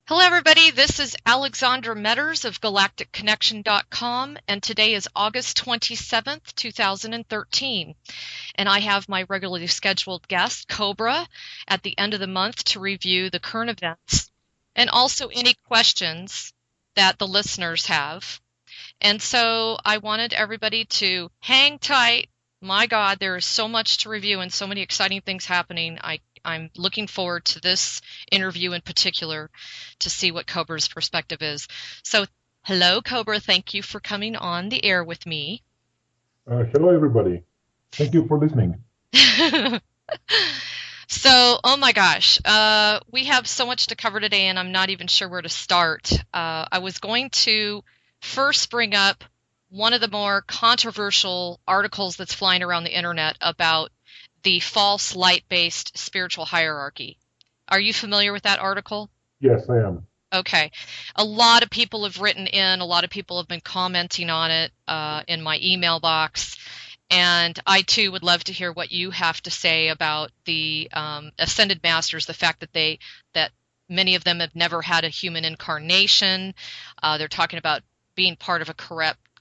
Hello, everybody. This is Alexandra Meadors of galacticconnection.com, and today is August 27th, 2013. And I have my regularly scheduled guest, Cobra, at the end of the month to review the current events and also any questions that the listeners have. And so I wanted everybody to hang tight. My God, there is so much to review and so many exciting things happening. I'm looking forward to this interview in particular to see what Cobra's perspective is. So, hello, Cobra. Thank you for coming on the air with me. Hello, everybody. Thank you for listening. So, oh my gosh, we have so much to cover today, and I'm not even sure where to start. I was going to first bring up one of the more controversial articles that's flying around the internet about the false light-based spiritual hierarchy. Are you familiar with that article? Yes, I am. Okay. A lot of people have written in, a lot of people have been commenting on it in my email box. And I too would love to hear what you have to say about the ascended masters, the fact that many of them have never had a human incarnation. They're talking about being part of a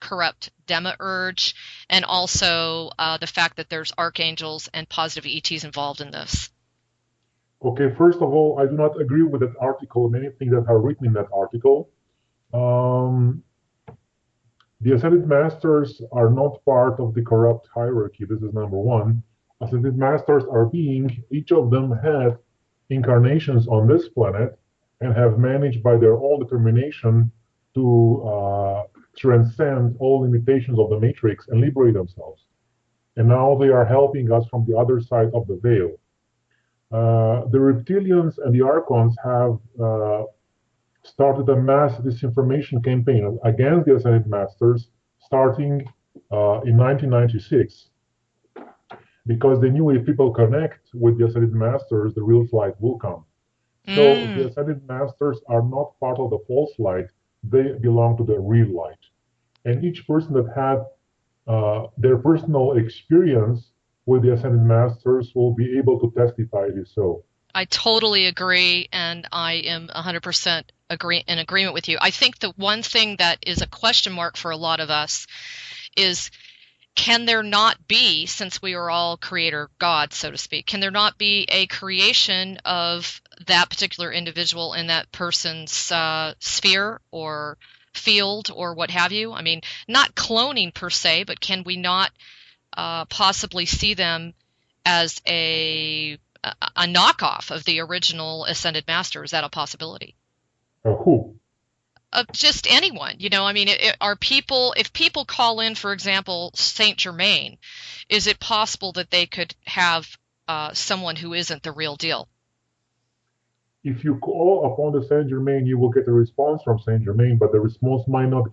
corrupt demiurge, and also the fact that there's archangels and positive ETs involved in this. Okay, first of all, I do not agree with that article and anything that are written in that article. Um, the Ascended Masters are not part of the corrupt hierarchy. This is number one. Ascended Masters are being, each of them had incarnations on this planet and have managed by their own determination to transcend all limitations of the matrix and liberate themselves. And now they are helping us from the other side of the veil. The reptilians and the archons have started a mass disinformation campaign against the Ascended Masters starting in 1996 because they knew if people connect with the Ascended Masters, the real flight will come. So the Mm. Ascended Masters are not part of the false light, they belong to the real light. And each person that had their personal experience with the Ascended Masters will be able to testify it is so. I totally agree, and I am 100% in agreement with you. I think the one thing that is a question mark for a lot of us is, can there not be, since we are all creator gods, so to speak, can there not be a creation of that particular individual in that person's sphere or field or what have you? I mean, not cloning per se, but can we not possibly see them as a knockoff of the original Ascended Master? Is that a possibility? Who? Of just anyone, I mean, are people, if people call in, for example, Saint Germain, is it possible that they could have someone who isn't the real deal? If you call upon the Saint Germain, you will get a response from Saint Germain, but the response might not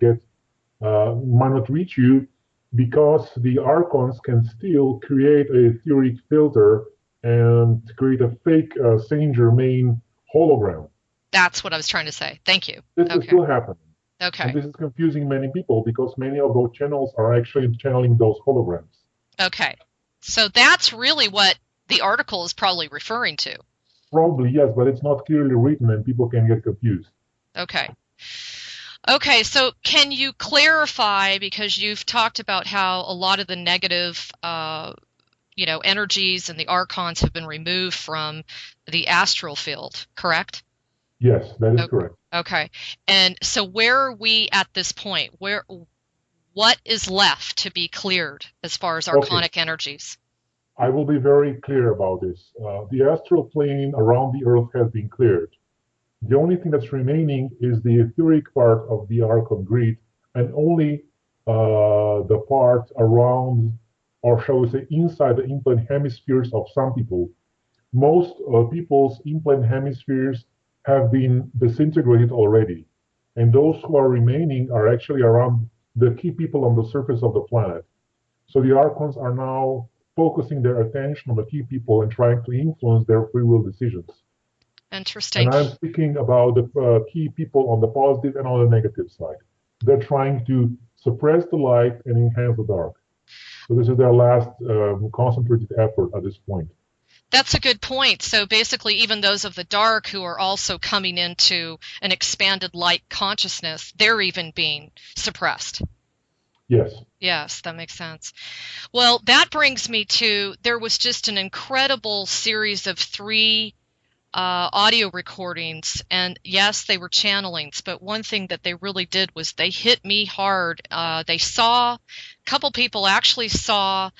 reach you because the archons can still create a etheric filter and create a fake Saint Germain hologram. That's what I was trying to say. Thank you. This is Okay. still happening. And Okay. this is confusing many people because many of those channels are actually channeling those holograms. Okay. So that's really what the article is probably referring to. Probably, yes, but it's not clearly written and people can get confused. Okay. Okay, so can you clarify, because you've talked about how a lot of the negative energies and the archons have been removed from the astral field, correct? Yes, that is O- correct. Okay. And so where are we at this point? What is left to be cleared as far as Okay, archonic energies? I will be very clear about this. The astral plane around the Earth has been cleared. The only thing that's remaining is the etheric part of the Archon grid, and only the part around, or shall we say, inside the implant hemispheres of some people. Most people's implant hemispheres have been disintegrated already, and those who are remaining are actually around the key people on the surface of the planet. So the Archons are now focusing their attention on the key people and trying to influence their free will decisions. And Interesting. I'm speaking about the key people on the positive and on the negative side. They're trying to suppress the light and enhance the dark. So this is their last concentrated effort at this point. That's a good point. So basically, even those of the dark who are also coming into an expanded light consciousness, they're even being suppressed. Yes. Yes, that makes sense. Well, that brings me to there was just an incredible series of three audio recordings, and yes, they were channelings, but one thing that they really did was they hit me hard. They saw, a couple people actually saw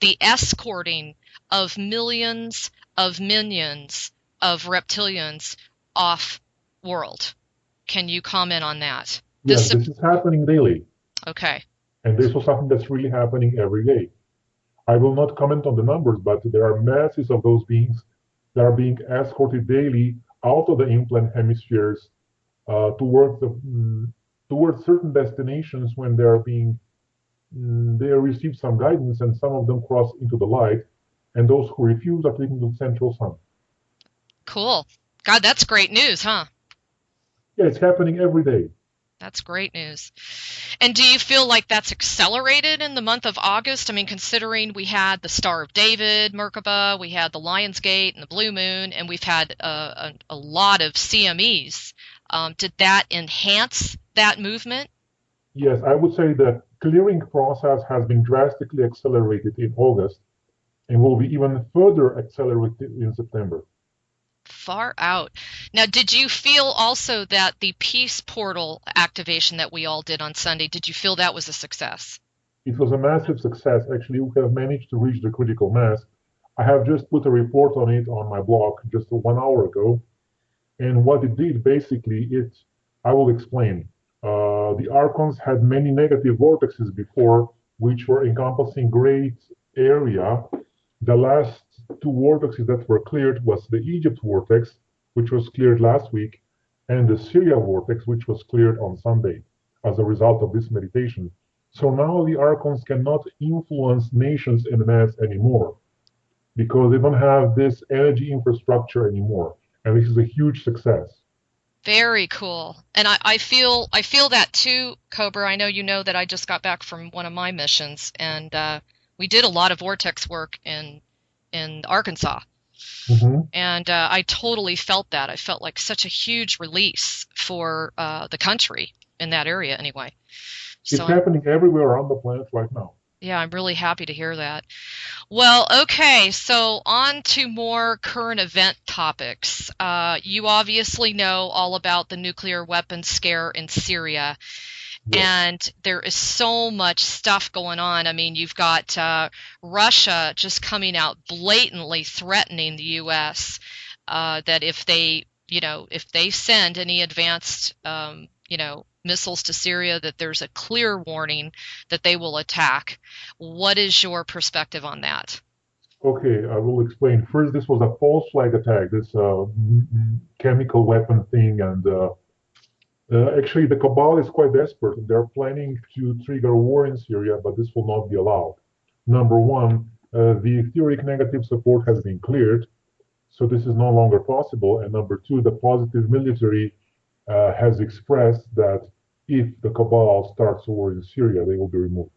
the escorting of millions of minions of reptilians off world. Can you comment on that? Yes, this is happening daily. Okay. And this is something that's really happening every day. I will not comment on the numbers, but there are masses of those beings that are being escorted daily out of the implant hemispheres towards certain destinations when they receive some guidance, and some of them cross into the light, and those who refuse are taken to the central sun. Cool. God, that's great news, huh? Yeah, it's happening every day. That's great news. And do you feel like that's accelerated in the month of August? I mean, considering we had the Star of David, Merkaba, we had the Lion's Gate and the Blue Moon, and we've had a lot of CMEs. Did that enhance that movement? Yes, I would say the clearing process has been drastically accelerated in August and will be even further accelerated in September. Far out. Now, did you feel also that the Peace Portal activation that we all did on Sunday, did you feel that was a success? It was a massive success. Actually, we have managed to reach the critical mass. I have just put a report on it on my blog just 1 hour ago. And what it did, basically, I will explain. The Archons had many negative vortexes before, which were encompassing great area. The last two vortexes that were cleared was the Egypt vortex, which was cleared last week, and the Syria vortex, which was cleared on Sunday as a result of this meditation. So now the Archons cannot influence nations en masse anymore because they don't have this energy infrastructure anymore. And this is a huge success. Very cool. And I feel that too, Cobra. I know you know that I just got back from one of my missions, and we did a lot of vortex work in Arkansas. Mm-hmm. And I totally felt that. I felt like such a huge release for the country in that area anyway. It's happening everywhere around the planet right now. Yeah, I'm really happy to hear that. Well, okay, so on to more current event topics. You obviously know all about the nuclear weapons scare in Syria. Yes. And there is so much stuff going on. I mean, you've got Russia just coming out blatantly threatening the U.S. That if they send any advanced, missiles to Syria, that there's a clear warning that they will attack. What is your perspective on that? Okay, I will explain. First, this was a false flag attack, this chemical weapon thing, and actually the cabal is quite desperate. They're planning to trigger war in Syria, but this will not be allowed. Number one, the etheric negative support has been cleared, so this is no longer possible. And number two, the positive military has expressed that if the cabal starts a war in Syria, they will be removed.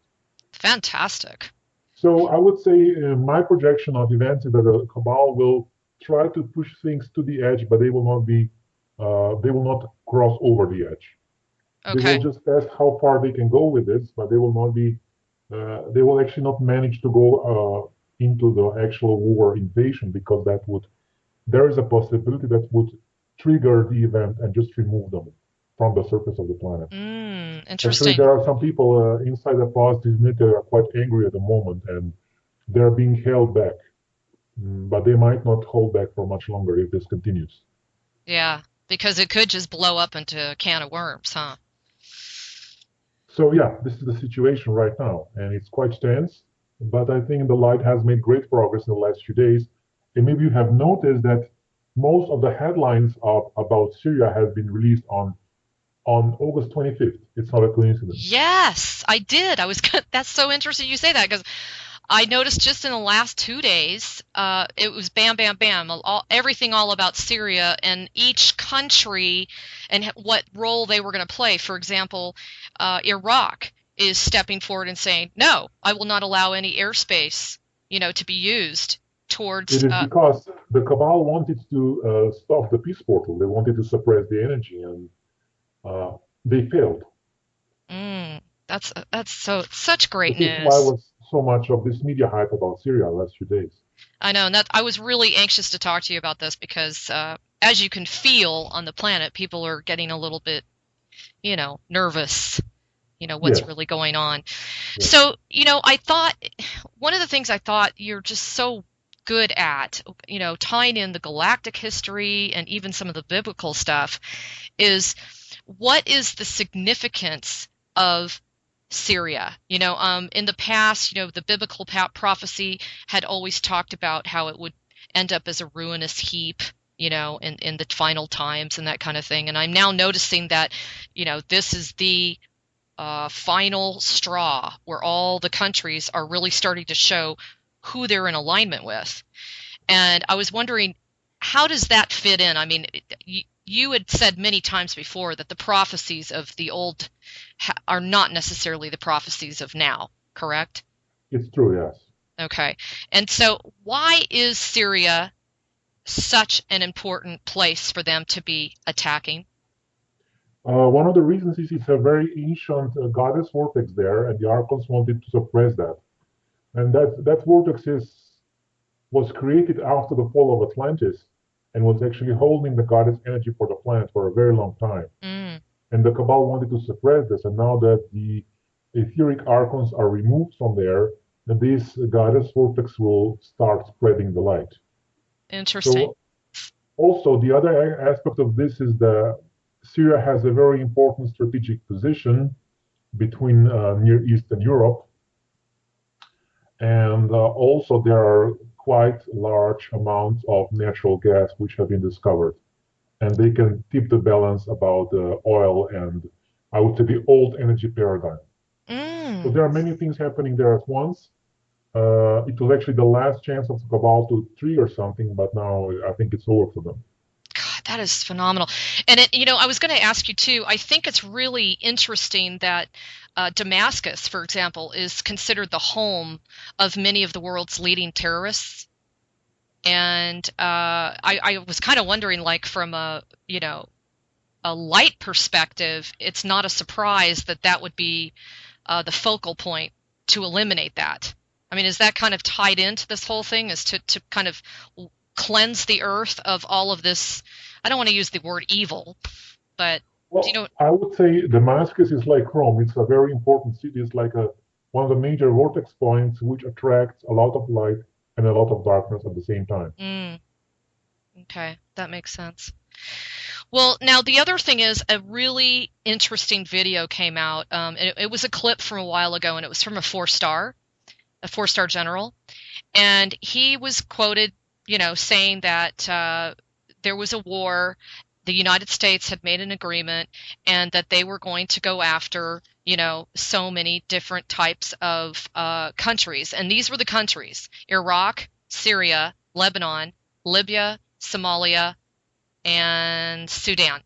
Fantastic. So I would say my projection of events is that the cabal will try to push things to the edge, but they will not cross over the edge. Okay. They will just test how far they can go with this, but they will actually not manage to go into the actual war invasion, because there is a possibility that would trigger the event and just remove them from the surface of the planet. Interesting. Actually, there are some people inside the positive military are quite angry at the moment, and they're being held back. But they might not hold back for much longer if this continues. Yeah, because it could just blow up into a can of worms, huh? So yeah, this is the situation right now, and it's quite tense. But I think the light has made great progress in the last few days. And maybe you have noticed that most of the headlines about Syria have been released on August 25th. It's not a coincidence. Yes, I did. That's so interesting you say that, because I noticed just in the last 2 days, it was bam, bam, bam, everything all about Syria and each country and what role they were going to play. For example, Iraq is stepping forward and saying, no, I will not allow any airspace, to be used towards It is because the Cabal wanted to stop the peace portal. They wanted to suppress the energy, and they failed. mm, that's such great This is why news. was so much of this media hype about Syria last few days. I know, and that I was really anxious to talk to you about this because, as you can feel on the planet, people are getting a little bit, nervous. What's Yes, really going on. yes. So, I thought one of the things I thought you're just so good at, tying in the galactic history and even some of the biblical stuff, is what is the significance of Syria? In the past, the biblical prophecy had always talked about how it would end up as a ruinous heap, in the final times and that kind of thing. And I'm now noticing that, this is the final straw where all the countries are really starting to show who they're in alignment with. And I was wondering, how does that fit in? I mean, you had said many times before that the prophecies of the old are not necessarily the prophecies of now, correct? It's true, yes. Okay. And so why is Syria such an important place for them to be attacking? One of the reasons is it's a very ancient goddess vortex there, and the Archons wanted to suppress that. And that vortex was created after the fall of Atlantis and was actually holding the goddess energy for the planet for a very long time. Mm, And the Cabal wanted to suppress this, and now that the etheric archons are removed from there, then this goddess vortex will start spreading the light. interesting. So also the other aspect of this is that Syria has a very important strategic position between Near East and Europe, and also there are quite large amounts of natural gas which have been discovered, and they can tip the balance about oil and I would say the old energy paradigm. So Mm. there are many things happening there at once. It was actually the last chance of the Cabal to trigger something, but now I think it's over for them. God, that is phenomenal. And I was going to ask you too. I think it's really interesting that Damascus, for example, is considered the home of many of the world's leading terrorists. And I was kind of wondering, like, from a light perspective, it's not a surprise that that would be the focal point to eliminate that. I mean, is that kind of tied into this whole thing? Is to kind of cleanse the earth of all of this? I don't want to use the word evil, but do you Well, know? I would say Damascus is like Rome. It's a very important city. It's like one of the major vortex points which attracts a lot of light and a lot of darkness at the same time. Mm, okay, that makes sense. Well, now the other thing is a really interesting video came out. It was a clip from a while ago, and it was from a four-star general, and he was quoted, saying that there was a war. The United States had made an agreement, and that they were going to go after, so many different types of countries, and these were the countries: Iraq, Syria, Lebanon, Libya, Somalia, and Sudan.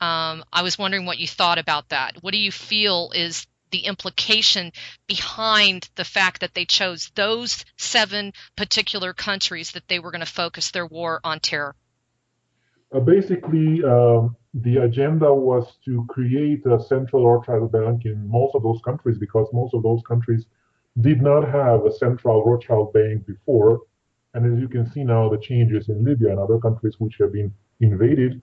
I was wondering what you thought about that. What do you feel is the implication behind the fact that they chose those 7 particular countries that they were going to focus their war on terror? Basically, the agenda was to create a central Rothschild bank in most of those countries because most of those countries did not have a central Rothschild bank before. And as you can see now, the changes in Libya and other countries which have been invaded,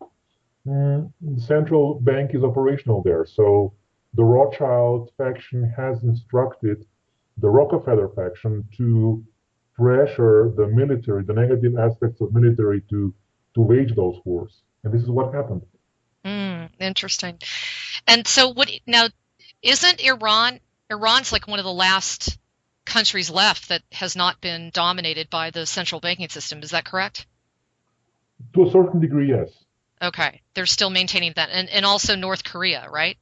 the central bank is operational there. So the Rothschild faction has instructed the Rockefeller faction to pressure the military, the negative aspects of military to wage those wars. And this is what happened. Interesting. And so what now, isn't Iran's like one of the last countries left that has not been dominated by the central banking system, is that correct? To a certain degree, yes. Okay. They're still maintaining that. And also North Korea, right?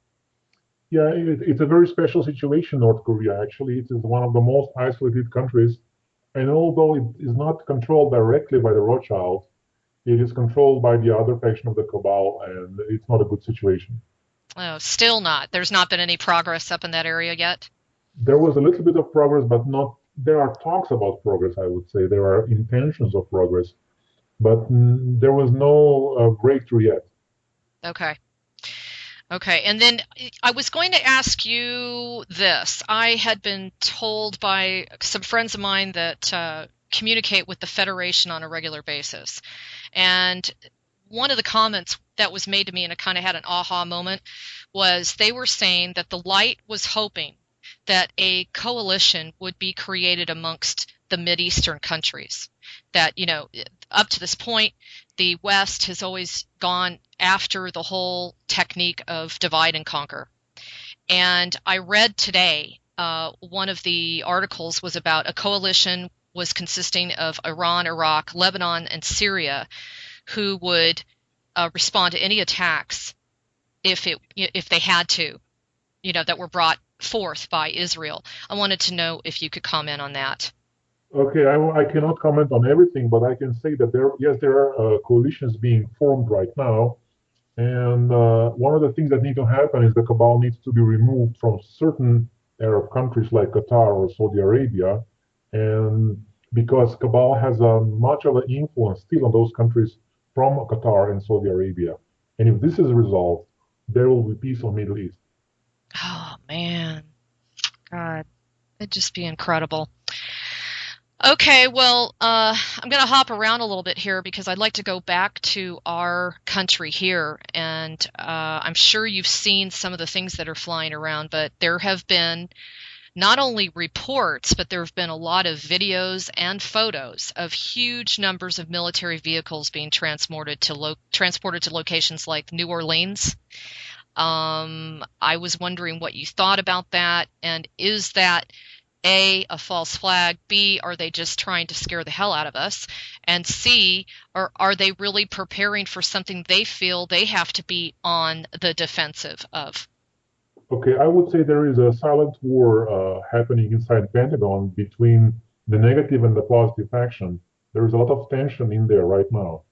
Yeah, it's a very special situation, North Korea, actually. It is one of the most isolated countries. And although it is not controlled directly by the Rothschilds, it is controlled by the other faction of the cabal, and it's not a good situation. Oh, still not. There's not been any progress up in that area yet. There was a little bit of progress, but not there are talks about progress, I would say. There are intentions of progress, but there was no breakthrough yet. Okay. Okay. And then I was going to ask you this. I had been told by some friends of mine that communicate with the Federation on a regular basis. And one of the comments that was made to me, and I kind of had an aha moment, was they were saying that the light was hoping that a coalition would be created amongst the Mideastern countries. That, up to this point, the West has always gone after the whole technique of divide and conquer. And I read today, one of the articles was about a coalition was consisting of Iran, Iraq, Lebanon, and Syria, who would respond to any attacks if they had to, that were brought forth by Israel. I wanted to know if you could comment on that. Okay, I cannot comment on everything, but I can say that there are coalitions being formed right now. And one of the things that need to happen is the cabal needs to be removed from certain Arab countries like Qatar or Saudi Arabia. And because cabal has much of an influence still on those countries from Qatar and Saudi Arabia. And if this is resolved, there will be peace on Middle East. Oh, man. God, it'd just be incredible. Okay, well, I'm going to hop around a little bit here because I'd like to go back to our country here. And I'm sure you've seen some of the things that are flying around, but there have been not only reports, but there have been a lot of videos and photos of huge numbers of military vehicles being transported to locations like New Orleans. I was wondering what you thought about that, and is that A, a false flag, B, are they just trying to scare the hell out of us, and C, are they really preparing for something they feel they have to be on the defensive of? Okay, I would say there is a silent war happening inside Pentagon between the negative and the positive faction. There is a lot of tension in there right now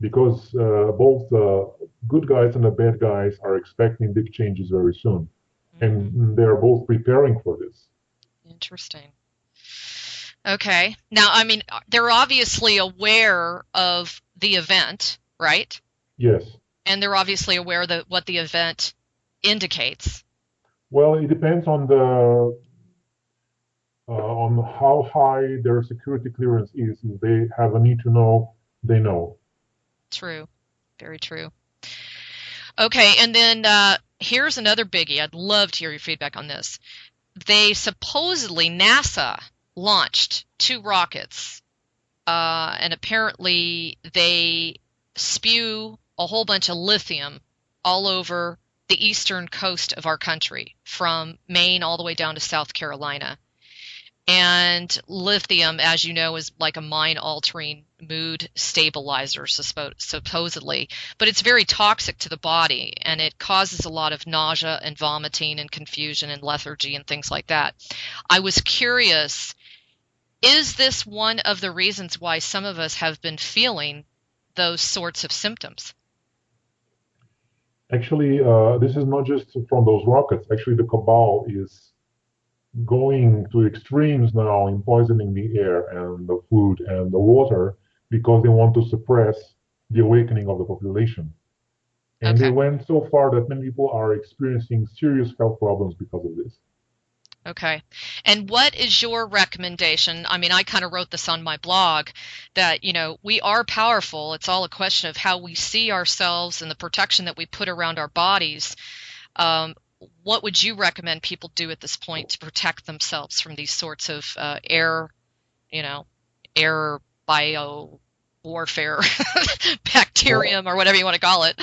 because both the good guys and the bad guys are expecting big changes very soon, and they are both preparing for this. Interesting. Okay. Now, I mean, they're obviously aware of the event, right? Yes. And they're obviously aware that what the event indicates. Well, it depends on how high their security clearance is. If they have a need to know, they know. True. Very true. Okay, and then here's another biggie. I'd love to hear your feedback on this. They supposedly, NASA launched 2 rockets, and apparently they spew a whole bunch of lithium all over the eastern coast of our country, from Maine all the way down to South Carolina. And lithium, as you know, is like a mind-altering mood stabilizer, supposedly. But it's very toxic to the body, and it causes a lot of nausea and vomiting and confusion and lethargy and things like that. I was curious, is this one of the reasons why some of us have been feeling those sorts of symptoms? Actually, this is not just from those rockets. Actually, the cabal is going to extremes now in poisoning the air and the food and the water because they want to suppress the awakening of the population. And they went so far that many people are experiencing serious health problems because of this. Okay. And what is your recommendation? I mean, I kind of wrote this on my blog that, we are powerful. It's all a question of how we see ourselves and the protection that we put around our bodies. What would you recommend people do at this point to protect themselves from these sorts of air bio warfare, bacterium, or whatever you want to call it?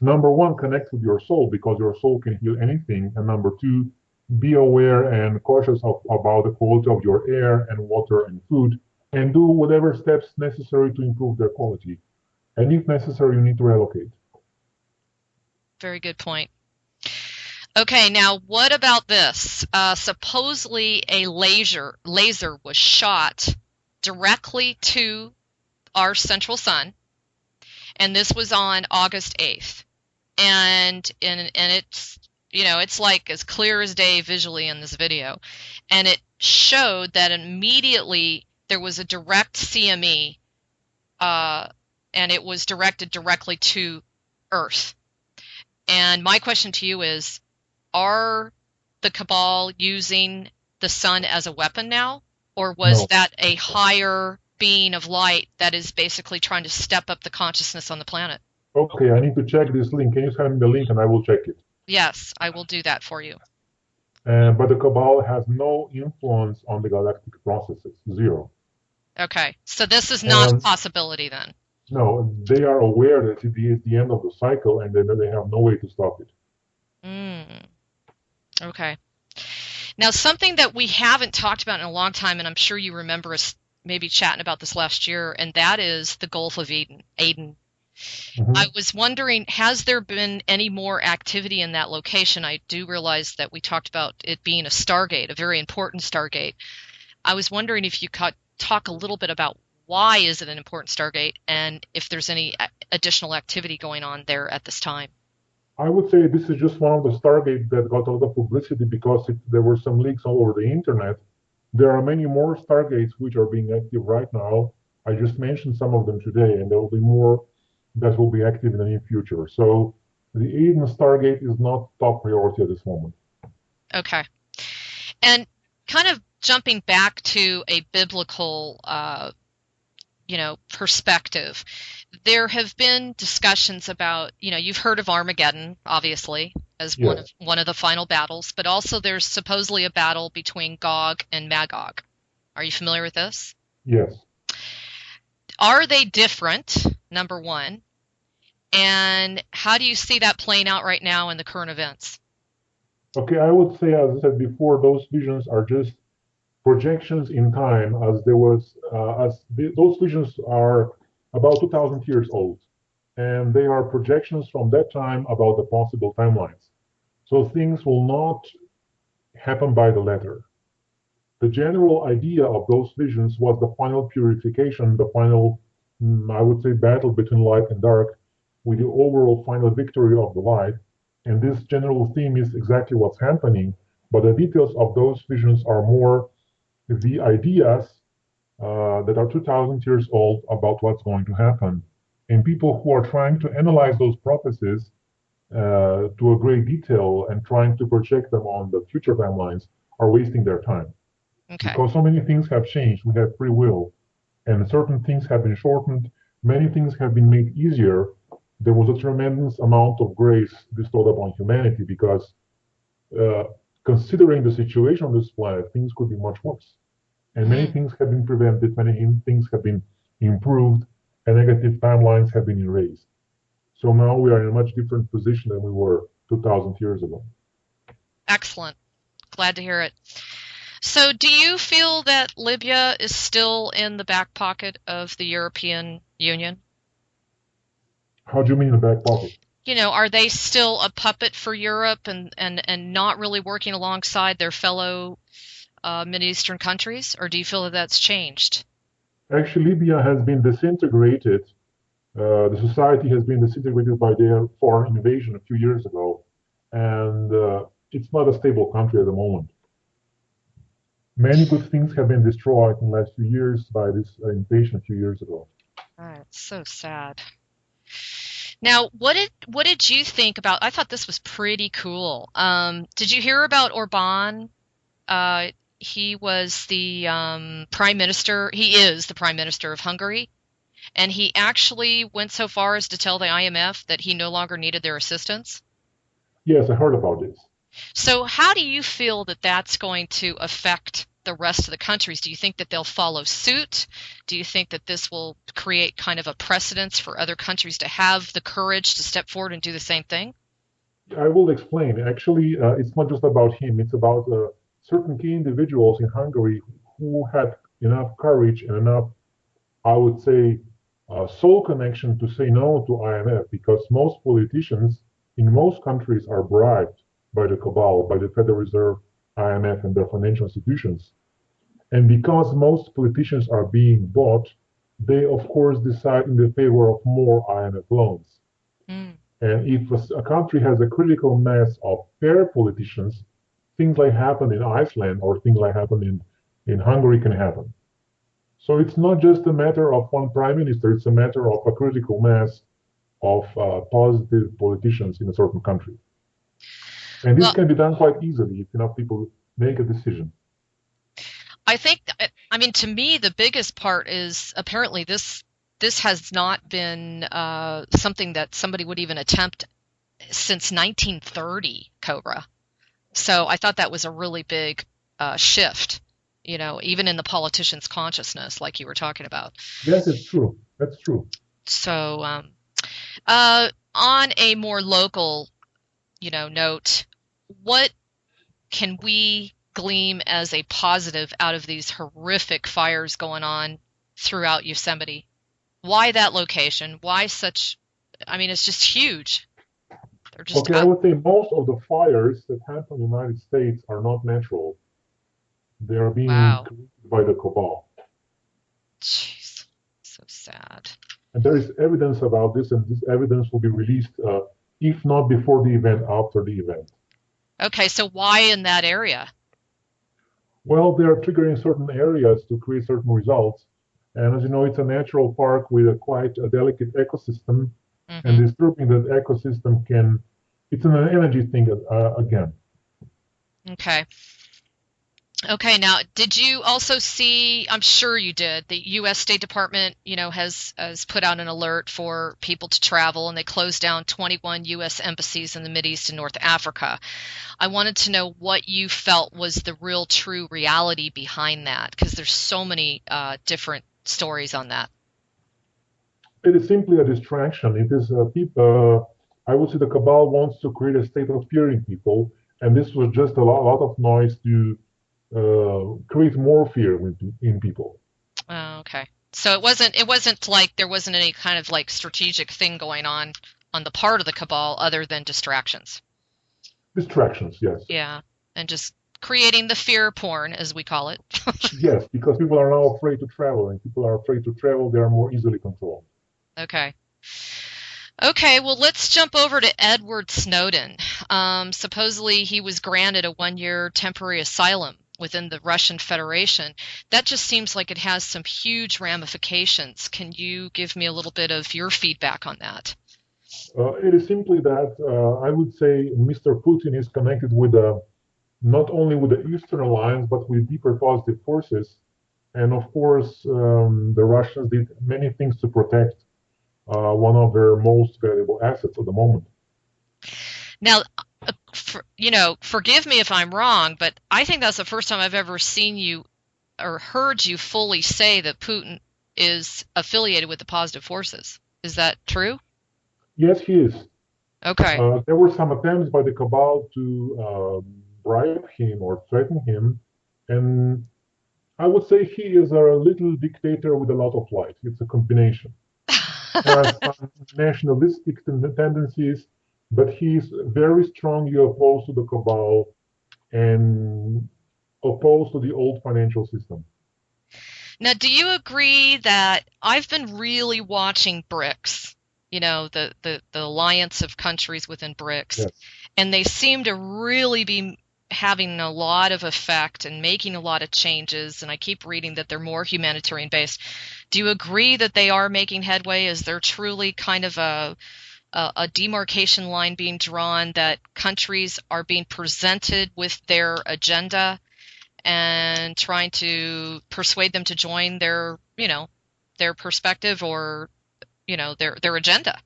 Number one, connect with your soul because your soul can heal anything. And number two, be aware and cautious about the quality of your air and water and food, and do whatever steps necessary to improve their quality. And if necessary, you need to relocate. Very good point. Okay, now what about this? Supposedly a laser was shot directly to our central sun, and this was on August 8th. And it's it's like as clear as day visually in this video, and it showed that immediately there was a direct CME, uh, and it was directed directly to Earth. And my question to you is, are the Cabal using the sun as a weapon now? Or was No. that a higher being of light that is basically trying to step up the consciousness on the planet? Okay, I need to check this link. Can you send me the link and I will check it? Yes, I will do that for you. But the Cabal has no influence on the galactic processes, zero. Okay, so this is not a And possibility then. no, they are aware that it is the end of the cycle and then they have no way to stop it. Mm, okay. Now, something that we haven't talked about in a long time, and I'm sure you remember us maybe chatting about this last year, and that is the Gulf of Aden. I Hmm. was wondering, has there been any more activity in that location? I do realize that we talked about it being a Stargate, a very important Stargate. I was wondering if you could talk a little bit about why is it an important Stargate and if there's any additional activity going on there at this time. I would say this is just one of the Stargates that got a lot of publicity because there were some leaks all over the internet. There are many more Stargates which are being active right now. I just mentioned some of them today, and there will be more that will be active in the near future. So the Eden Stargate is not top priority at this moment. Okay. And kind of jumping back to a biblical perspective. There have been discussions about, you've heard of Armageddon, obviously, as one of Yes, one of the final battles, but also there's supposedly a battle between Gog and Magog. Are you familiar with this? yes. Are they different? Number one. And how do you see that playing out right now in the current events? Okay, I would say, as I said before, those visions are just projections in time, as there was, those visions are about 2,000 years old, and they are projections from that time about the possible timelines. So things will not happen by the letter. The general idea of those visions was the final purification, the final, I would say, battle between light and dark, with the overall final victory of the light. And this general theme is exactly what's happening, but the details of those visions are more the ideas that are 2,000 years old about what's going to happen. And people who are trying to analyze those prophecies to a great detail and trying to project them on the future timelines are wasting their time Okay. because so many things have changed. We have free will, and certain things have been shortened. Many things have been made easier. There was a tremendous amount of grace bestowed upon humanity because, uh, considering the situation on this planet, things could be much worse. And many Mm, things have been prevented, many things have been improved, and negative timelines have been erased. So now we are in a much different position than we were 2,000 years ago. excellent. Glad to hear it. So, do you feel that Libya is still in the back pocket of the European Union? How do you mean in the back pocket? Are they still a puppet for Europe and not really working alongside their fellow Eastern countries, or do you feel that that's changed? Actually, Libya has been disintegrated. The society has been disintegrated by their foreign invasion a few years ago, and it's not a stable country at the moment. Many good things have been destroyed in the last few years by this invasion a few years ago. Oh, it's so sad. Now, what did you think about? I thought this was pretty cool. Did you hear about Orban? Uh, he was the prime minister. He is the prime minister of Hungary, and he actually went so far as to tell the IMF that he no longer needed their assistance. Yes, I heard about this. So, how do you feel that that's going to affect the rest of the countries? Do you think that they'll follow suit? Do you think that this will create kind of a precedence for other countries to have the courage to step forward and do the same thing? I will explain. Actually, it's not just about him, it's about certain key individuals in Hungary who had enough courage and enough, I would say, soul connection to say no to IMF because most politicians in most countries are bribed by the cabal, by the Federal Reserve, IMF, and their financial institutions. And because most politicians are being bought, they of course decide in the favor of more IMF loans. Mm, And if a country has a critical mass of fair politicians, things like happen in Iceland or things like happen in Hungary can happen. So it's not just a matter of one prime minister, it's a matter of a critical mass of positive politicians in a certain country. And this Well, can be done quite easily if enough people make a decision. I think, I mean, to me, the biggest part is apparently this has not been something that somebody would even attempt since 1930, Cobra. So I thought that was a really big shift, even in the politicians' consciousness, like you were talking about. Yes, it's true. That's true. So on a more local, note, what can we glean as a positive out of these horrific fires going on throughout Yosemite? Why that location? Why such? I mean, it's just huge. They're just Okay, I would say most of the fires that happen in the United States are not natural. They are being wow. created by the cabal. Jeez, so sad. And there is evidence about this, and this evidence will be released, if not before the event, after the event. Okay, so why in that area? Well, they are triggering certain areas to create certain results. And as you know, it's a natural park with a quite a delicate ecosystem, and Hmm. disturbing that ecosystem it's an energy thing again. Okay. Okay, now did you also see, I'm sure you did, the US State Department, has put out an alert for people to travel and they closed down 21 US embassies in the Mideast and North Africa. I wanted to know what you felt was the real true reality behind that because there's so many different stories on that. It is simply a distraction. It is I would say the cabal wants to create a state of fear in people, and this was just a lot of noise to create more fear in people. Oh, okay. So it wasn't like there wasn't any kind of like strategic thing going on the part of the cabal other than distractions. Distractions, yes. Yeah, and just creating the fear porn, as we call it. Yes, because people are now afraid to travel, and people are afraid to travel, they are more easily controlled. Okay. Okay, well, let's jump over to Edward Snowden. Supposedly, he was granted a 1-year temporary asylum within the Russian Federation. That just seems like it has some huge ramifications. Can you give me a little bit of your feedback on that? It is simply that I would say Mr. Putin is connected with not only with the Eastern Alliance, but with deeper positive forces. And of course, the Russians did many things to protect one of their most valuable assets at the moment. Now, forgive me if I'm wrong, but I think that's the first time I've ever seen you or heard you fully say that Putin is affiliated with the positive forces. Is that true? Yes, he is. Okay. There were some attempts by the cabal to bribe him or threaten him, and I would say he is a little dictator with a lot of light. It's a combination. There are some nationalistic tendencies, but he's very strongly opposed to the cabal and opposed to the old financial system. Now, do you agree that I've been really watching BRICS, the alliance of countries within BRICS, Yes. and they seem to really be having a lot of effect and making a lot of changes, and I keep reading that they're more humanitarian based. Do you agree that they are making headway? Is there truly kind of a demarcation line being drawn that countries are being presented with their agenda and trying to persuade them to join their perspective or, their agenda?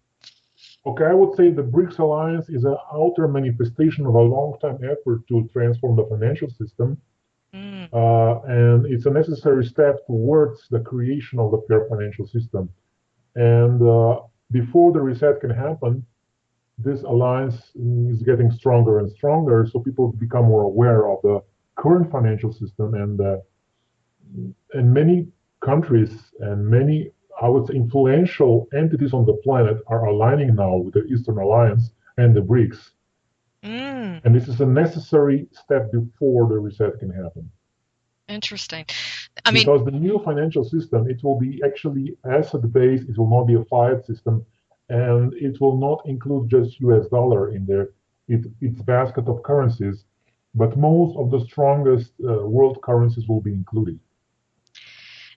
Okay, I would say the BRICS alliance is an outer manifestation of a long-time effort to transform the financial system, Mm. and it's a necessary step towards the creation of the fair financial system. And before the reset can happen, this alliance is getting stronger and stronger, so people become more aware of the current financial system, and many countries and many, I would say, influential entities on the planet are aligning now with the Eastern Alliance and the BRICS. Mm. And this is a necessary step before the reset can happen. Interesting. I mean, Because the new financial system, it will be actually asset-based, it will not be a fiat system, and it will not include just US dollar in there. It's basket of currencies. but most of the strongest world currencies will be included.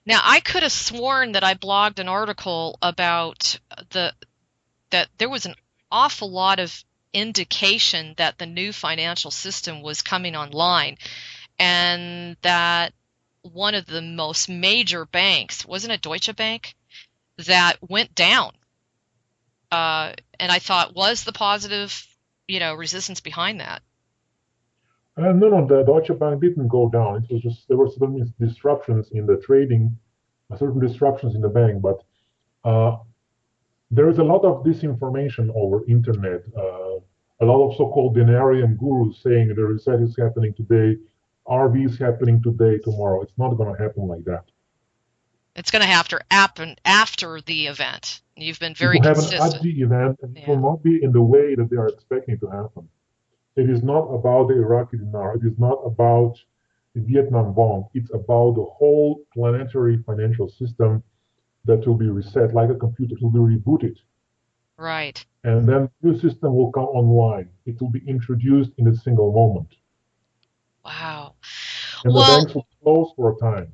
Now, I could have sworn that I blogged an article about that there was an awful lot of indication that the new financial system was coming online, and that one of the most major banks, wasn't it Deutsche Bank, that went down. And I thought, was the positive, resistance behind that? No, the Deutsche Bank didn't go down. It was just there were certain disruptions in the trading, certain disruptions in the bank, but uh, there is a lot of disinformation over internet. A lot of so-called denarian gurus saying the reset is happening today, RV is happening today, tomorrow. It's not going to happen like that. It's going to have to happen after the event. You've been It very will happen at consistent. the event, and it will Yeah. not be in the way that they are expecting to happen. It is not about the Iraqi dinar. It is not about the Vietnam bond. It's about the whole planetary financial system that will be reset like a computer. It will be rebooted. Right. And then the new system will come online. It will be introduced in a single moment. Wow. And the Well, banks will close for a time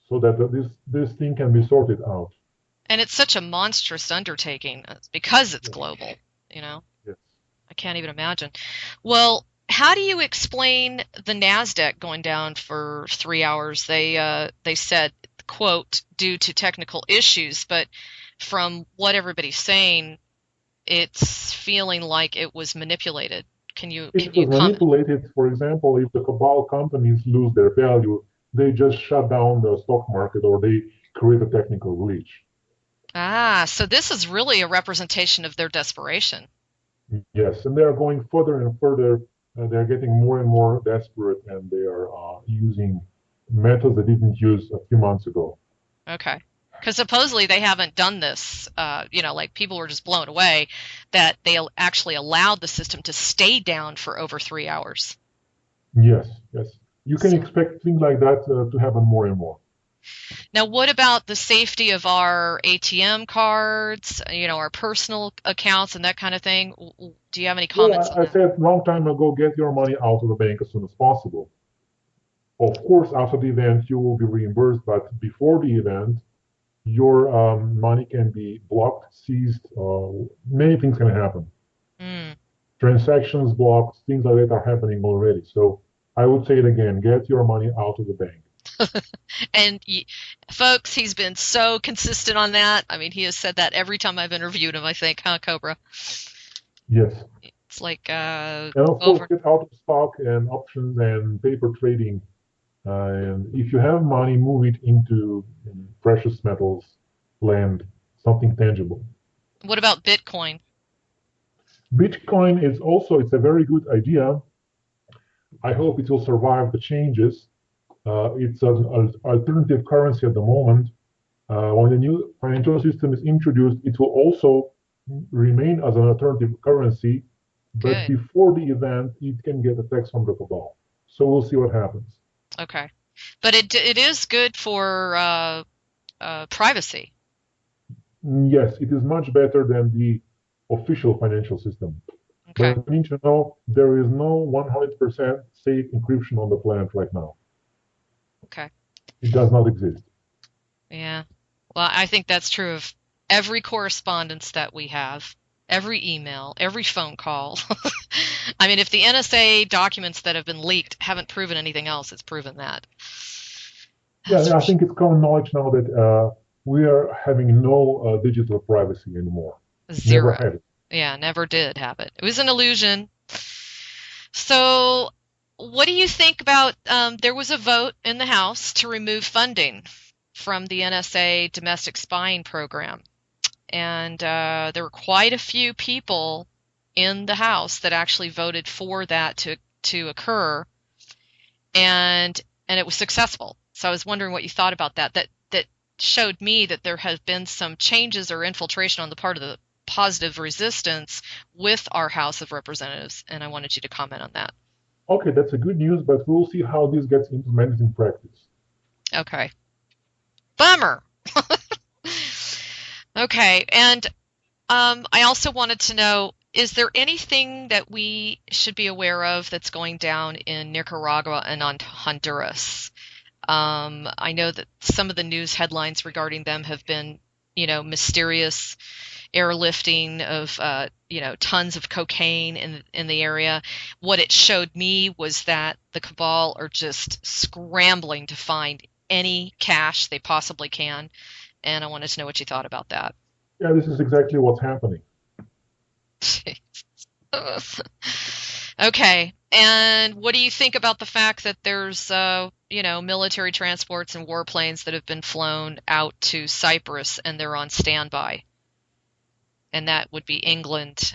so that this thing can be sorted out. and it's such a monstrous undertaking because it's Yes, global, you know. yes. I can't even imagine. Well, how do you explain the Nasdaq going down for 3 hours? They said, quote, due to technical issues, but from what everybody's saying, it's feeling like it was manipulated. Can you can It you was comment? manipulated. For example, if the cabal companies lose their value, they just shut down the stock market or they create a technical glitch. Ah, so this is really a representation of their desperation. Yes, and they are going further and further. They're getting more and more desperate, and they are using methods they didn't use a few months ago. Okay. Because supposedly they haven't done this, like people were just blown away that they actually allowed the system to stay down for over 3 hours. Yes, yes. You can So expect things like that to happen more and more. now, what about the safety of our ATM cards, our personal accounts and that kind of thing? Do you have any Well, comments on I that? said long time ago, get your money out of the bank as soon as possible. Of course, after the event, you will be reimbursed, but before the event, your money can be blocked, seized. Many things can happen. Mm. Transactions blocked, things like that are happening already. So I would say it again, get your money out of the bank. And folks, he's been so consistent on that. I mean, he has said that every time I've interviewed him, I think, huh, Cobra? Yes. It's like And of course, over. get out of stock and options and paper trading. And if you have money, move it into precious metals, land, something tangible. What about Bitcoin? Bitcoin is also, it's a very good idea. I hope it will survive the changes. It's an alternative currency at the moment. When the new financial system is introduced, it will also remain as an alternative currency, but Good. before the event, it can get attacks from the cabal. So we'll see what happens. Okay. But it is good for privacy. Yes, it is much better than the official financial system. Okay. But you need to know there is no 100% safe encryption on the planet right now. Okay. It does not exist. Yeah. Well, I think that's true of every correspondence that we have, every email, every phone call. I mean, if the NSA documents that have been leaked haven't proven anything else, it's proven that. That's Yeah, for I sure. think it's common knowledge now that we are having no digital privacy anymore. Never Zero. had it. Yeah, never did have it. It was an illusion. So, what do you think about there was a vote in the House to remove funding from the NSA domestic spying program. And there were quite a few people in the House that actually voted for that to occur, and it was successful. So I was wondering what you thought about that. That showed me that there have been some changes or infiltration on the part of the positive resistance with our House of Representatives, and I wanted you to comment on that. Okay, that's a good news, but we'll see how this gets implemented in practice. Okay. Bummer. Okay, and I also wanted to know. Is there anything that we should be aware of that's going down in Nicaragua and on Honduras? I know that some of the news headlines regarding them have been, mysterious airlifting of, tons of cocaine in the area. What it showed me was that the cabal are just scrambling to find any cash they possibly can, and I wanted to know what you thought about that. Yeah, this is exactly what's happening. Okay. And what do you think about the fact that there's, military transports and warplanes that have been flown out to Cyprus and they're on standby? And that would be England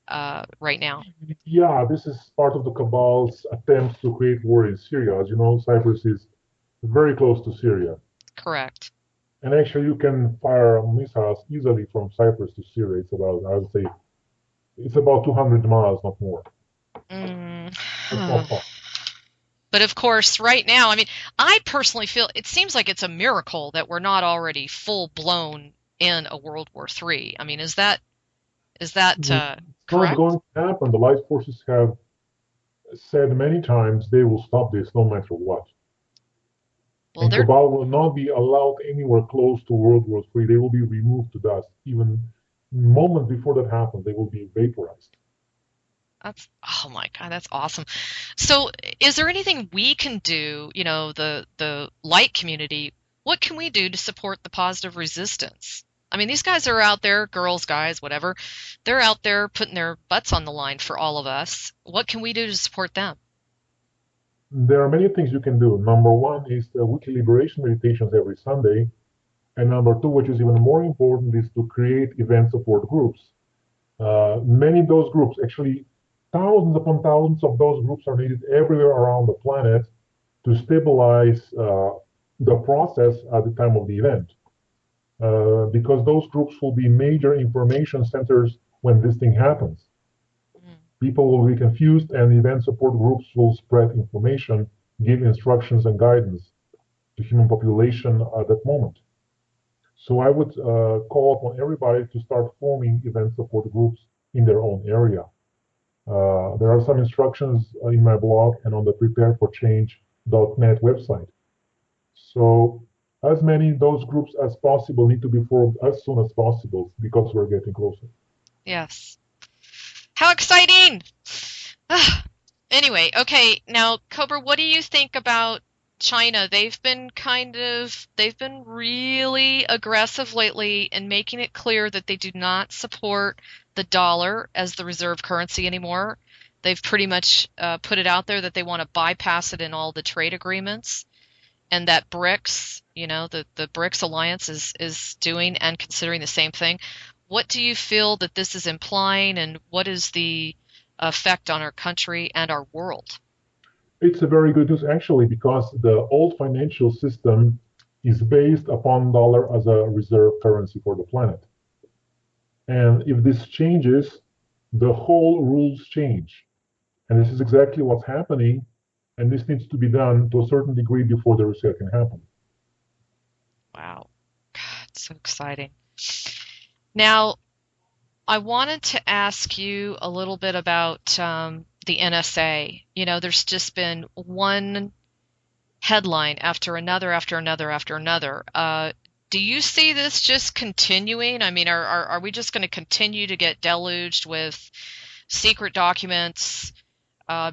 right now. Yeah, this is part of the cabal's attempts to create war in Syria. As you know, Cyprus is very close to Syria. Correct. And actually, you can fire missiles easily from Cyprus to Syria. It's about, I would say, it's about 200 miles, not more. Mm. It's not far. But of course, right now, I mean, I personally feel it seems like it's a miracle that we're not already full blown in a World War III. I mean, is that It's not correct? going to happen. The light forces have said many times they will stop this no matter what. Well, And they're Cabal will not be allowed anywhere close to World War III. They will be removed to dust. Even moment before that happens, they will be vaporized. That's oh my God, that's awesome. So, is there anything we can do, the light community, what can we do to support the positive resistance? I mean, these guys are out there, girls, guys, whatever. They're out there putting their butts on the line for all of us. What can we do to support them? There are many things you can do. Number one is the weekly liberation meditations every Sunday. And number two, which is even more important, is to create event support groups. Many of those groups, actually thousands upon thousands of those groups are needed everywhere around the planet to stabilize the process at the time of the event. Because those groups will be major information centers when this thing happens. Mm, People will be confused, and event support groups will spread information, give instructions and guidance to human population at that moment. So I would call upon everybody to start forming event support groups in their own area. There are some instructions in my blog and on the prepareforchange.net website. So as many of those groups as possible need to be formed as soon as possible because we're getting closer. yes. How exciting! Anyway, okay, now Cobra, what do you think about China? They've been really aggressive lately in making it clear that they do not support the dollar as the reserve currency anymore. They've pretty much put it out there that they want to bypass it in all the trade agreements, and that BRICS, the BRICS alliance is doing and considering the same thing. What do you feel that this is implying, and what is the effect on our country and our world? It's a very good news actually because the old financial system is based upon dollar as a reserve currency for the planet. And if this changes, the whole rules change. And this is exactly what's happening. And this needs to be done to a certain degree before the reset can happen. Wow. God, so exciting. Now, I wanted to ask you a little bit about the NSA. There's just been one headline after another, after another, after another. Do you see this just continuing? I mean, are we just going to continue to get deluged with secret documents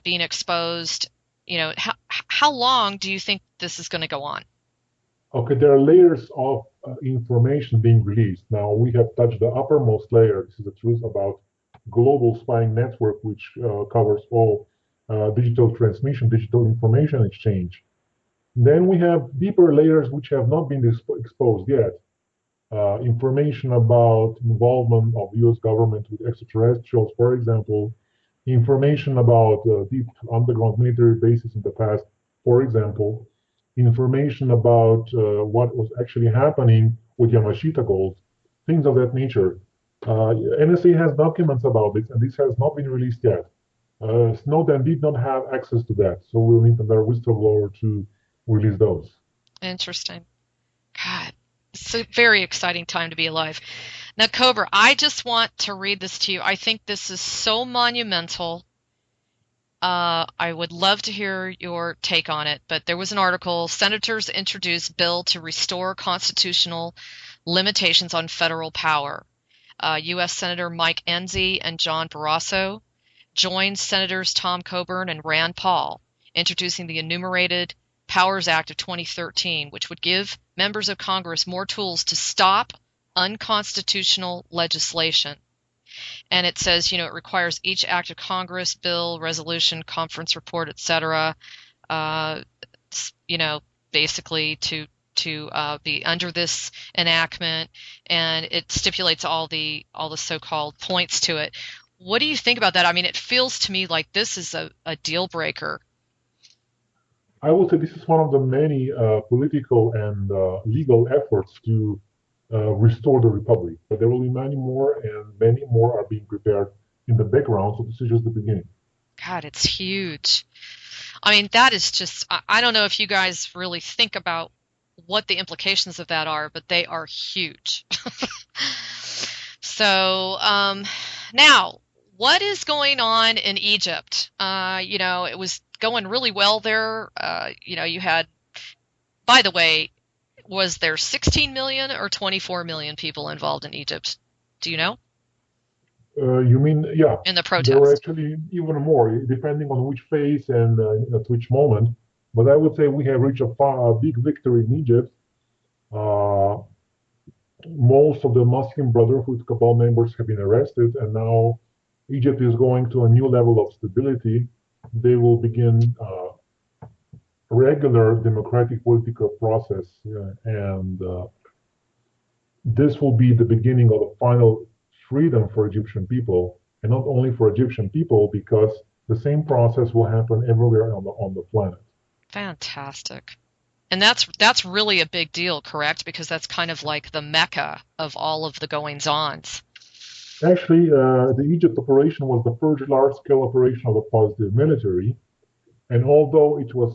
being exposed? How long do you think this is going to go on? Okay, there are layers of information being released. Now we have touched the uppermost layer. This is the truth about global spying network, which covers all digital transmission, digital information exchange. Then we have deeper layers which have not been exposed yet. Information about involvement of the US government with extraterrestrials, for example, information about deep underground military bases in the past, for example, information about what was actually happening with Yamashita gold, things of that nature. NSA has documents about this, and this has not been released yet. Snowden did not have access to that, so we'll need another whistleblower to release those. Interesting. God, it's a very exciting time to be alive. Now, Cobra, I just want to read this to you. I think this is so monumental. I would love to hear your take on it, but there was an article, Senators Introduce Bill to Restore Constitutional Limitations on Federal Power. U.S. Senator Mike Enzi and John Barrasso joined Senators Tom Coburn and Rand Paul, introducing the Enumerated Powers Act of 2013, which would give members of Congress more tools to stop unconstitutional legislation. And it says, it requires each act of Congress, bill, resolution, conference report, etc., basically to be under this enactment, and it stipulates all the so-called points to it. What do you think about that? I mean, it feels to me like this is a deal breaker. I would say this is one of the many political and legal efforts to restore the republic. But there will be many more, and many more are being prepared in the background. So this is just the beginning. God, it's huge. I mean, that is just, I don't know if you guys really think about what the implications of that are, but they are huge. So now, what is going on in Egypt? It was going really well there. You had, by the way, was there 16 million or 24 million people involved in Egypt? Do you know? You mean, yeah. In the protest? There were actually even more, depending on which phase and at which moment. But I would say we have reached a big victory in Egypt. Most of the Muslim Brotherhood cabal members have been arrested, and now Egypt is going to a new level of stability. They will begin regular democratic political process, and this will be the beginning of the final freedom for Egyptian people, and not only for Egyptian people, because the same process will happen everywhere on the planet. Fantastic. And that's really a big deal, correct? Because that's kind of like the mecca of all of the goings-ons. Actually, the Egypt operation was the first large-scale operation of the positive military, and although it was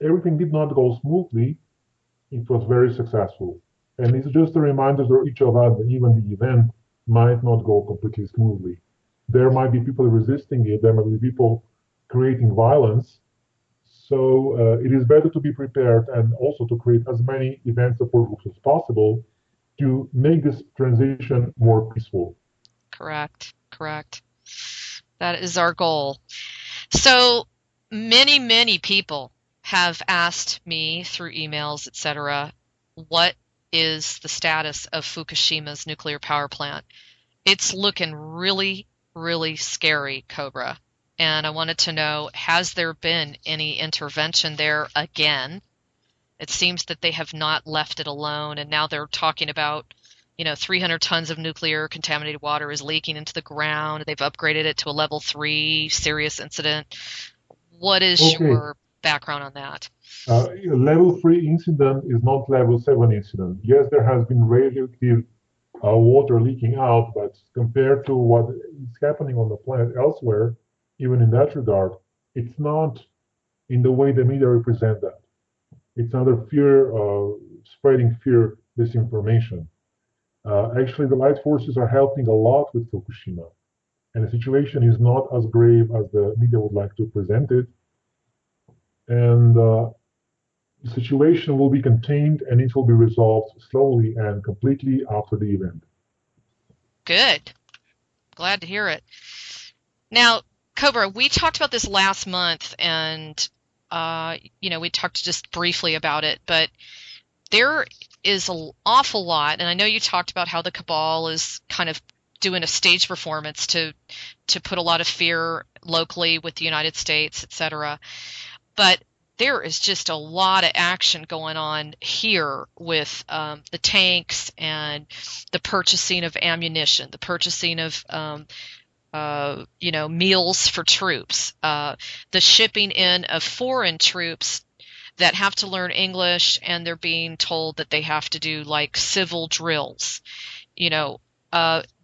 everything did not go smoothly, it was very successful. And it's just a reminder to each of us that even the event might not go completely smoothly. There might be people resisting it, there might be people creating violence. So it is better to be prepared and also to create as many event support groups as possible to make this transition more peaceful. Correct. That is our goal. So many, many people have asked me through emails, etc., what is the status of Fukushima's nuclear power plant? It's looking really, really scary, Cobra. And I wanted to know, has there been any intervention there again? It seems that they have not left it alone, and now they're talking about, 300 tons of nuclear contaminated water is leaking into the ground. They've upgraded it to a level 3 serious incident. What is your background on that? Level 3 incident is not level 7 incident. Yes, there has been radioactive water leaking out, but compared to what is happening on the planet elsewhere, even in that regard, it's not in the way the media represent that. It's another fear, spreading fear, disinformation. Actually, the light forces are helping a lot with Fukushima, and the situation is not as grave as the media would like to present it. And the situation will be contained, and it will be resolved slowly and completely after the event. Good. Glad to hear it. Now, Cobra, we talked about this last month, and we talked just briefly about it, but there is an awful lot, and I know you talked about how the cabal is kind of doing a stage performance to put a lot of fear locally with the United States, etc. But there is just a lot of action going on here with the tanks and the purchasing of ammunition, the purchasing of meals for troops, the shipping in of foreign troops that have to learn English, and they're being told that they have to do like civil drills.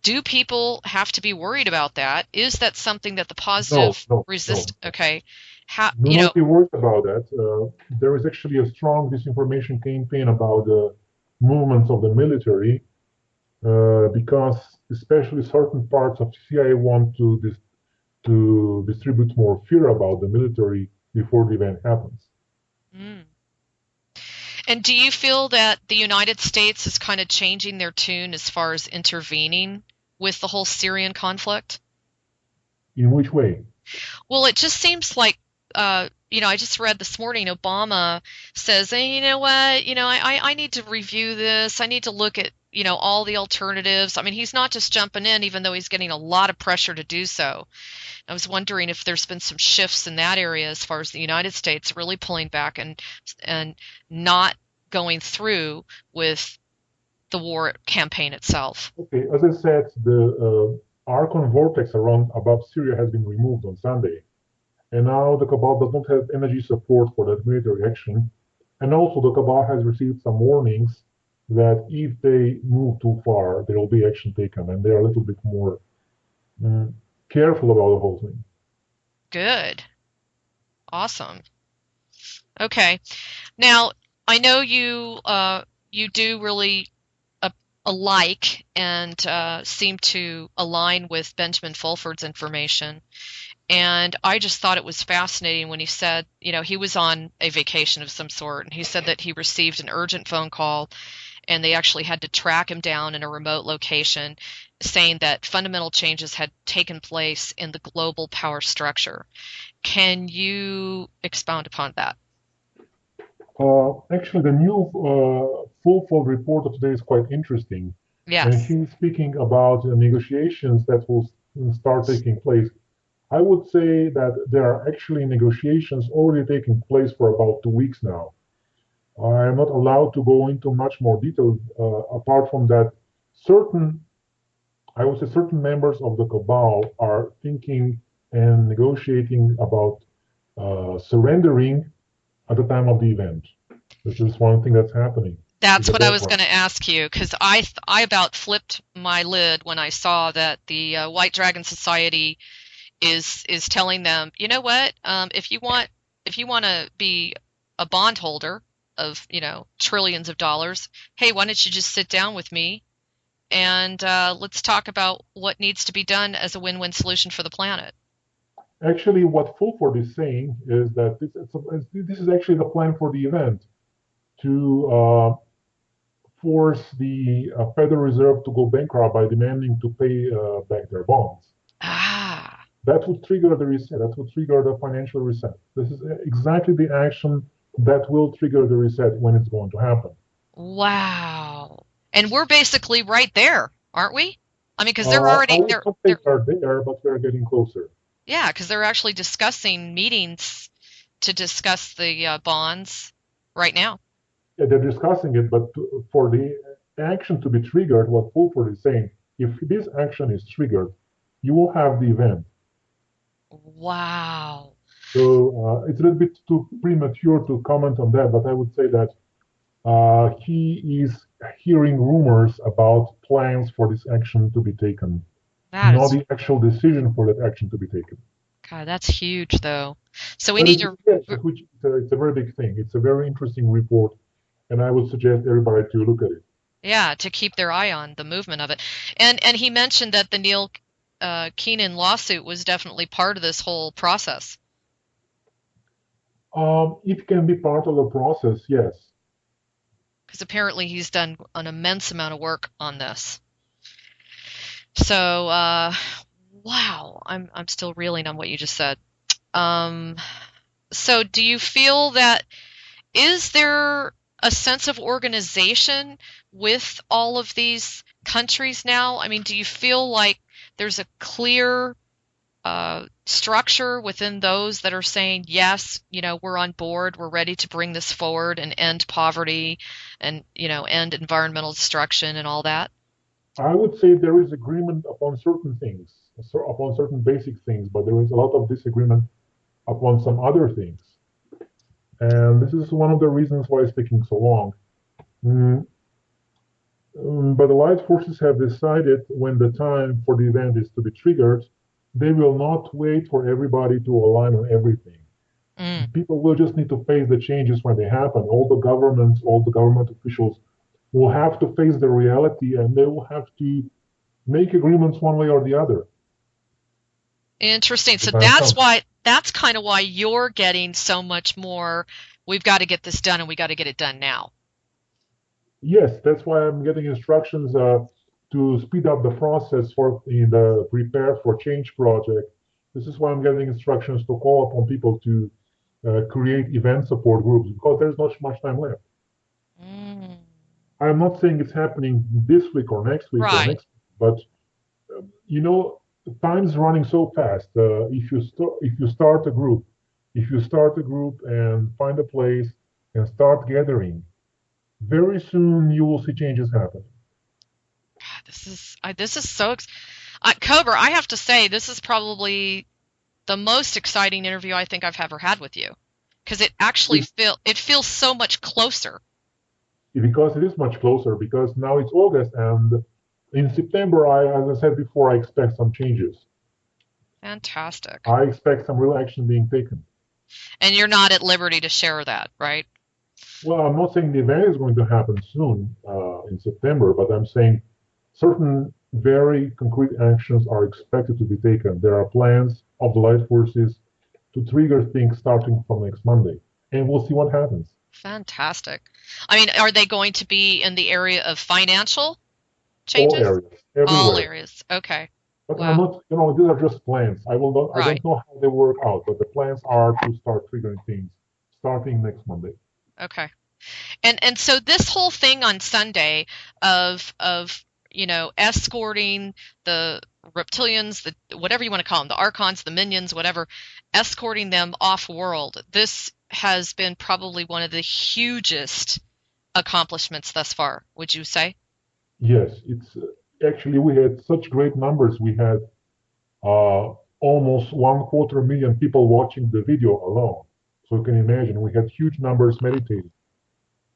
Do people have to be worried about that? Is that something that the positive resist? No. Okay. Do not be worried about that. There is actually a strong disinformation campaign about the movements of the military. because especially certain parts of CIA want to distribute more fear about the military before the event happens. Mm. And do you feel that the United States is kind of changing their tune as far as intervening with the whole Syrian conflict? In which way? Well, it just seems like, I just read this morning Obama says, hey, you know what, I need to review this. I need to look at, all the alternatives. I mean, he's not just jumping in, even though he's getting a lot of pressure to do so. I was wondering if there's been some shifts in that area as far as the United States really pulling back and not going through with the war campaign itself. Okay, as I said, the Archon vortex around above Syria has been removed on Sunday, and now the Cabal does not have energy support for that military action. And also, the Cabal has received some warnings that if they move too far, there will be action taken, and they are a little bit more mm, careful about the whole thing. Good. Awesome. Okay. Now, I know you do really alike and seem to align with Benjamin Fulford's information. And I just thought it was fascinating when he said, he was on a vacation of some sort, and he said that he received an urgent phone call, and they actually had to track him down in a remote location, saying that fundamental changes had taken place in the global power structure. Can you expound upon that? Actually, the new Fulford report of today is quite interesting, and Yes. he's speaking about the negotiations that will start taking place. I would say that there are actually negotiations already taking place for about 2 weeks now. I am not allowed to go into much more detail apart from that. Certain, I would say, certain members of the cabal are thinking and negotiating about surrendering at the time of the event. This is one thing that's happening in That's the what I was background. going to ask you because I about flipped my lid when I saw that the White Dragon Society is telling them, you know what, if you want to be a bondholder of trillions of dollars, hey, why don't you just sit down with me and let's talk about what needs to be done as a win-win solution for the planet. Actually, what Fulford is saying is that this is actually the plan for the event to force the Federal Reserve to go bankrupt by demanding to pay back their bonds. Ah, That would trigger the reset. That would trigger the financial reset. This is exactly the action that will trigger the reset when it's going to happen. wow. And we're basically right there, aren't we? I mean, because they're I already would not say they're we are there, but we are getting closer. yeah, because they're actually discussing meetings to discuss the bonds right now. Yeah, they're discussing it, but for the action to be triggered, what Fulford is saying, if this action is triggered, you will have the event. Wow. So it's a little bit too premature to comment on that, but I would say that he is hearing rumors about plans for this action to be taken, That not is, the actual decision for that action to be taken. God, that's huge though. So we But need it's, to, yes, it's a very big thing. It's a very interesting report, and I would suggest everybody to look at it. yeah, to keep their eye on the movement of it. And he mentioned that the Neil Keenan lawsuit was definitely part of this whole process It can be part of the process, yes. because apparently he's done an immense amount of work on this. So, wow, I'm still reeling on what you just said. Um, so do you feel that is there a sense of organization with all of these countries now? I mean, do you feel like there's a clear structure within those that are saying, yes, we're on board, we're ready to bring this forward and end poverty and, end environmental destruction and all that? I would say there is agreement upon certain things, so upon certain basic things, but there is a lot of disagreement upon some other things. And this is one of the reasons why it's taking so long. Mm, but the light forces have decided when the time for the event is to be triggered, they will not wait for everybody to align on everything. Mm, People will just need to face the changes when they happen. All the governments, all the government officials will have to face the reality, and they will have to make agreements one way or the other. Interesting. The So time comes. that's kind of why you're getting so much more. We've got to get this done and we got to get it done now. Yes, that's why I'm getting instructions to speed up the process for in the Prepare for Change project. This is why I'm getting instructions to call upon people to create event support groups because there's not much time left. Mm, I'm not saying it's happening this week or next week or right. next, but you know, time's running so fast. If you start a group and find a place and start gathering, very soon you will see changes happen. God, this is so Cobra, I have to say this is probably the most exciting interview I think I've ever had with you because it feels so much closer. Because it is much closer, because now it's August, and in September, as I said before, I expect some changes. Fantastic. I expect some real action being taken. And you're not at liberty to share that, right? Well, I'm not saying the event is going to happen soon in September, but I'm saying certain very concrete actions are expected to be taken. There are plans of the light forces to trigger things starting from next Monday, and we'll see what happens. Fantastic. I mean, are they going to be in the area of financial All changes? areas, All everywhere. areas. Okay. But I'm Wow. not, these are just plans. I Right. don't know how they work out, but the plans are to start triggering things starting next Monday. Okay. And so this whole thing on Sunday of escorting the reptilians, the whatever you want to call them, the archons, the minions, whatever, escorting them off world. This has been probably one of the hugest accomplishments thus far, would you say? Yes, it's actually we had such great numbers. We had almost 1/4 million people watching the video alone. So you can imagine we had huge numbers meditating,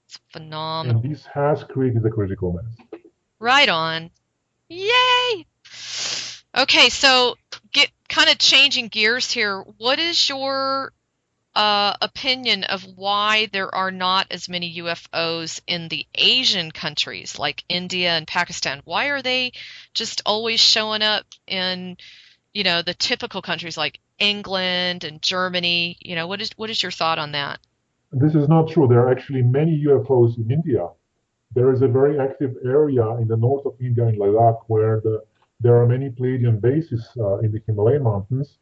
It's and phenomenal. this has created a critical mass. Right on. Yay! Okay, so get kind of changing gears here. What is your opinion of why there are not as many UFOs in the Asian countries like India and Pakistan? Why are they just always showing up in, the typical countries like England and Germany? What is your thought on that? This is not true. There are actually many UFOs in India. There is a very active area in the north of India, in Ladakh, where there are many Pleiadian bases in the Himalayan mountains.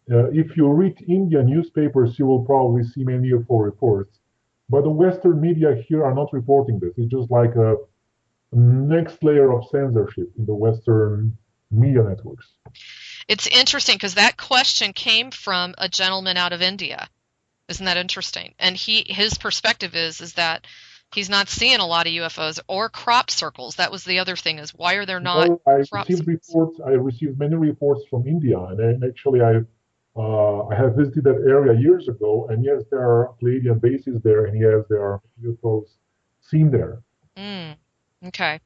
If you read Indian newspapers, you will probably see many UFO reports. But the Western media here are not reporting this. It's just like a next layer of censorship in the Western media networks. It's interesting because that question came from a gentleman out of India. Isn't that interesting? And his perspective is that he's not seeing a lot of UFOs or crop circles. That was the other thing is why are there not Well, I crop received circles? reports. I received many reports from India, and actually, I have visited that area years ago. And yes, there are Pleiadian bases there, and yes, there are UFOs seen there. Mm, okay.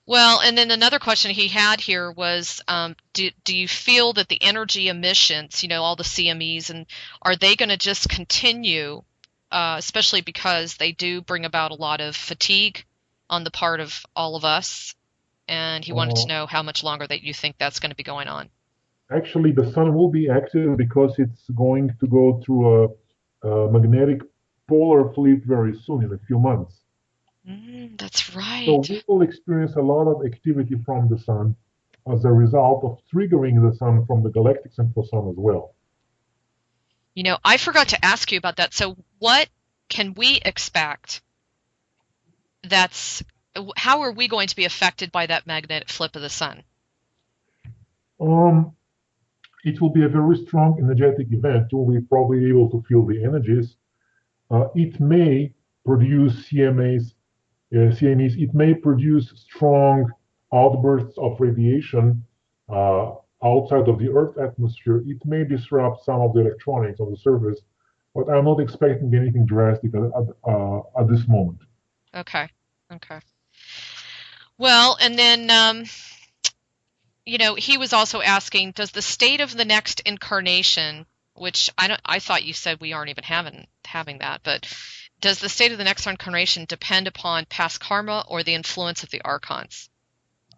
Well, and then another question he had here was, do you feel that the energy emissions, all the CMEs, and are they going to just continue, especially because they do bring about a lot of fatigue on the part of all of us? And he wanted Uh, to know how much longer that you think that's going to be going on. Actually, the sun will be active because it's going to go through a magnetic polar flip very soon in a few months. That's So right. we will experience a lot of activity from the sun as a result of triggering the sun from the galactic central sun as well. I forgot to ask you about that. So, what can we expect that's how are we going to be affected by that magnetic flip of the sun? Um, it will be a very strong energetic event. You will be probably able to feel the energies. It may produce CMEs. It may produce strong outbursts of radiation uh, outside of the Earth atmosphere. It may disrupt some of the electronics on the surface, but I'm not expecting anything drastic at this moment. Okay. Okay. Well, and then he was also asking, does the state of the next incarnation, which I thought you said we aren't even having that, but Does the state of the next incarnation depend upon past karma or the influence of the archons?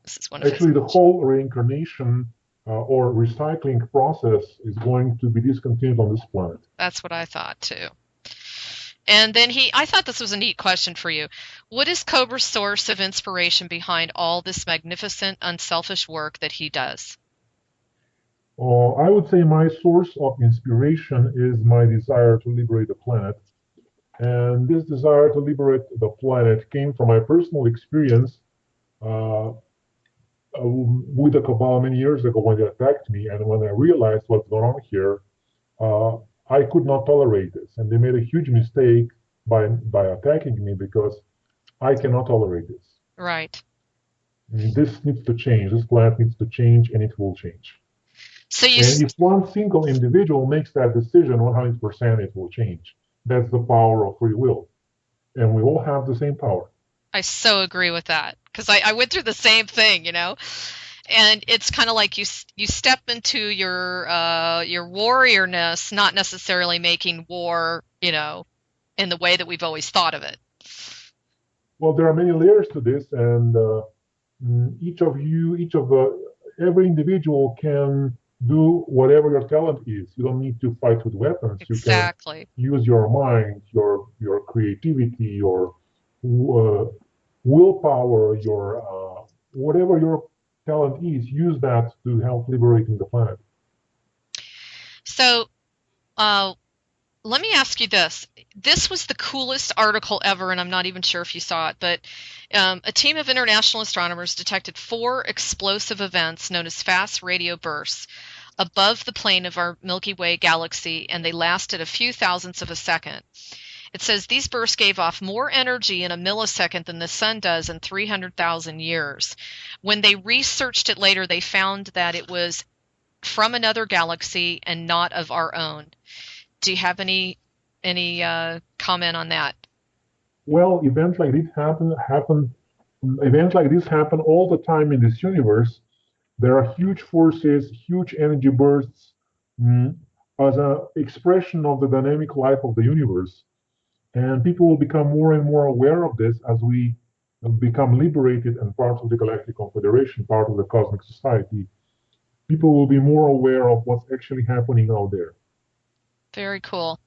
This is one of Actually, his. the whole reincarnation or recycling process is going to be discontinued on this planet. That's what I thought too. And then I thought this was a neat question for you. What is Cobra's source of inspiration behind all this magnificent, unselfish work that he does? I would say my source of inspiration is my desire to liberate the planet. And this desire to liberate the planet came from my personal experience with the Cabal many years ago when they attacked me. And when I realized what's going on here, uh, I could not tolerate this. And they made a huge mistake by attacking me because I cannot tolerate this. Right. This needs to change. This planet needs to change, and it will change. So And if one single individual makes that decision, 100% it will change. That's the power of free will. And we all have the same power. I so agree with that because I went through the same thing, and it's kind of like you step into your warriorness, not necessarily making war, in the way that we've always thought of it. Well, there are many layers to this, and every individual can do whatever your talent is. You don't need to fight with weapons. Exactly. You can use your mind, your creativity, your willpower, your whatever your talent is. Use that to help liberating the planet. So, let me ask you this. This was the coolest article ever, and I'm not even sure if you saw it, but a team of international astronomers detected 4 explosive events known as fast radio bursts above the plane of our Milky Way galaxy, and they lasted a few thousandths of a second. It says these bursts gave off more energy in a millisecond than the sun does in 300,000 years. When they researched it later, they found that it was from another galaxy and not of our own. Do you have any comment on that? Well, events like this happen. Events like this happen all the time in this universe. There are huge forces, huge energy bursts, as an expression of the dynamic life of the universe. And people will become more and more aware of this as we become liberated and part of the Galactic Confederation, part of the cosmic society. People will be more aware of what's actually happening out there. Very cool.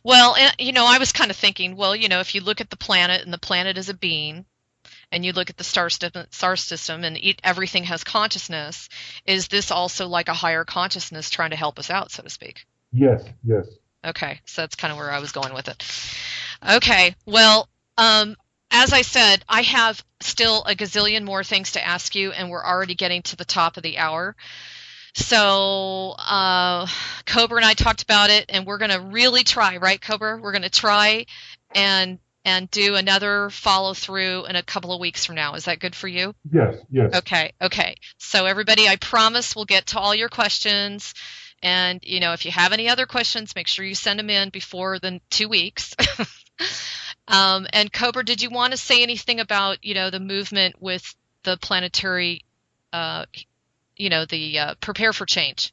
Well, I was kind of thinking, well, if you look at the planet and the planet is a being, and you look at the star system and everything has consciousness, is this also like a higher consciousness trying to help us out, so to speak? Yes, yes. Okay, so that's kind of where I was going with it. Okay, well, as I said, I have still a gazillion more things to ask you, and we're already getting to the top of the hour. So Cobra and I talked about it, and we're going to really try, right, Cobra? We're going to try and do another follow through in a couple of weeks from now. Is that good for you? Yes, yes. Okay. So everybody, I promise we'll get to all your questions. And, if you have any other questions, make sure you send them in before the 2 weeks. And Cobra, did you want to say anything about, the movement with the planetary, the Prepare for Change?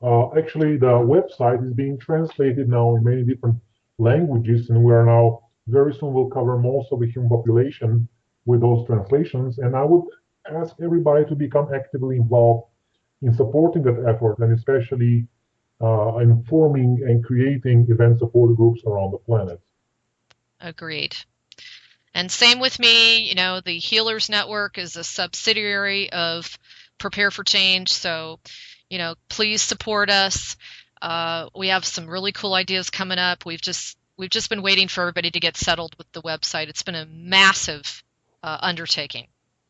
Actually, the website is being translated now in many different languages, and we are now very soon will cover most of the human population with those translations. And I would ask everybody to become actively involved in supporting that effort, and especially informing and creating event support groups around the planet. Agreed. And same with me, the Healers Network is a subsidiary of Prepare for Change, so, please support us. We have some really cool ideas coming up. We've just been waiting for everybody to get settled with the website. It's been a massive undertaking,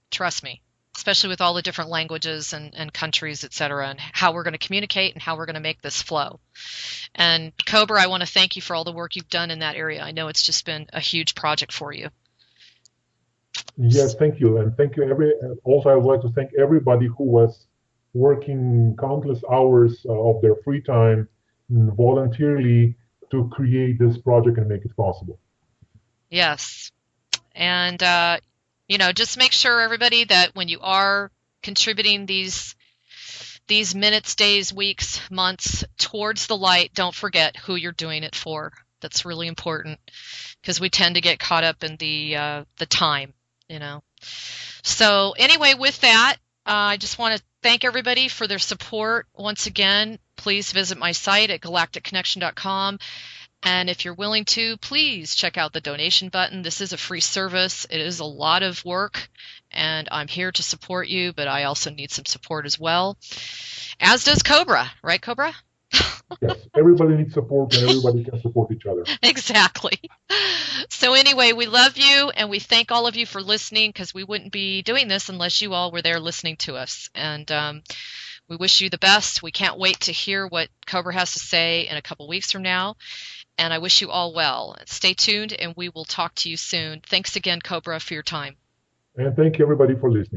trust me, especially with all the different languages and countries, et cetera, and how we're going to communicate and how we're going to make this flow. And Cobra, I want to thank you for all the work you've done in that area. I know it's just been a huge project for you. Yes, thank you. And thank you. Also, I would like to thank everybody who was working countless hours of their free time voluntarily to create this project and make it possible. Yes. And, just make sure, everybody, that when you are contributing these minutes, days, weeks, months towards the light, don't forget who you're doing it for. That's really important because we tend to get caught up in the time, you know. So anyway, with that, I just want to thank everybody for their support. Once again, please visit my site at galacticconnection.com. And if you're willing to, please check out the donation button. This is a free service. It is a lot of work, and I'm here to support you, but I also need some support as well, as does Cobra. Right, Cobra? Yes, everybody needs support, and everybody can support each other. Exactly. So anyway, we love you, and we thank all of you for listening, because we wouldn't be doing this unless you all were there listening to us. And we wish you the best. We can't wait to hear what Cobra has to say in a couple weeks from now. And I wish you all well. Stay tuned, and we will talk to you soon. Thanks again, Cobra, for your time. And thank you, everybody, for listening.